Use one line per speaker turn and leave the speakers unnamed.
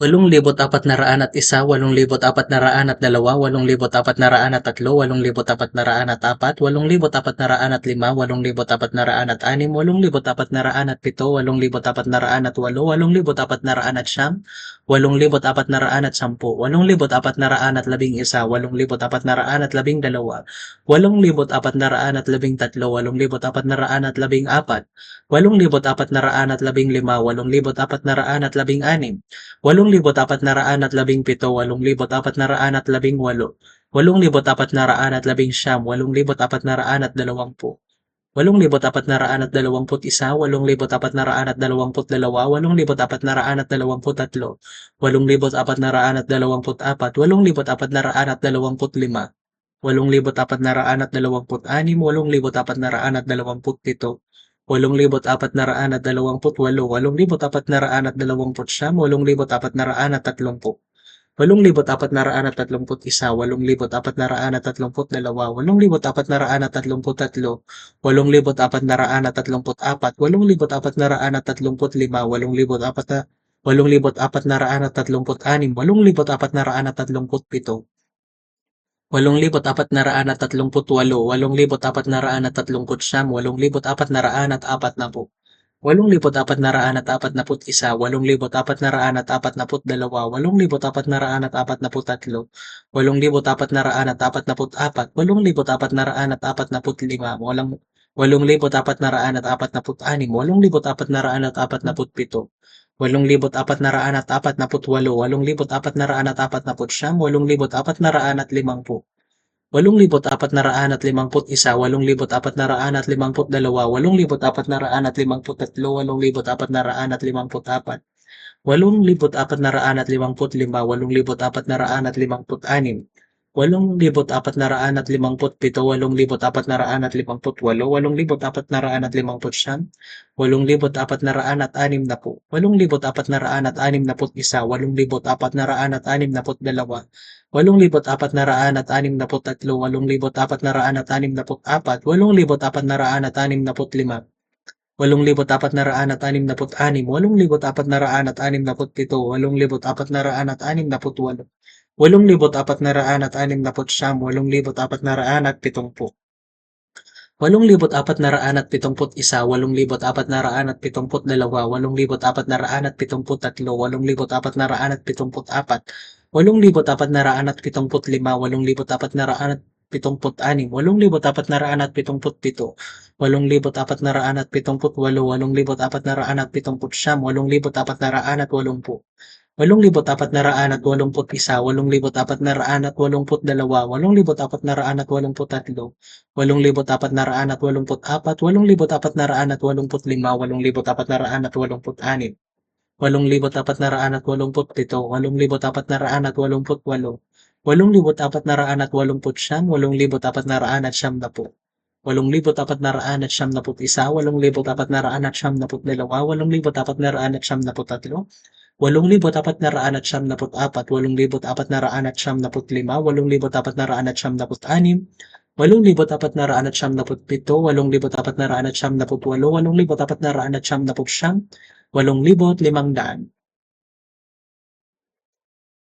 8,401, 8,402, 8,403, 8,404, 8,405, 8,406, 8,407, 8,408, 8,409, 8,410, 8,411, 8,412, 8,413, 8,414, 8,415, 8,416, 8,417, 8,418, 8,419, 8,420, 8,421, 8,422, 8,423, 8,424, 8,425, 8,426, 8,427, 8,428, 8,429, 8,430, 8,431, 8,432, 8,433, 8,434, 8,435, 8,436, 8,437, 8,438, 8,439, 8,440, 8,441, 8,442, 8,443, 8,444, 8,445, 8,446, 8,447, 8,448, 8,449, 8,450, 8,451, 8,452, 8,453, 8,454, 8,455, 8,456, 8,457, 8,458, 8,459, 8,460, 8,461, 8,462, 8,463, 8,464, 8,465, 8,466, 8,467, 8,468, 8,469, 8,470, 8,471, 8,472, 8,473, 8,474, 8,475, 8,476, 8,477, 8,478, 8,479, 8,480, 8,481, 8,482, 8,483, 8,484, 8,485, 8,486, 8,487, 8,488, 8,489, 8,490, 8,491, 8,492, 8,493, 8,494, 8,495, 8,496, 8,497, 8,498, 8,499, 8,500,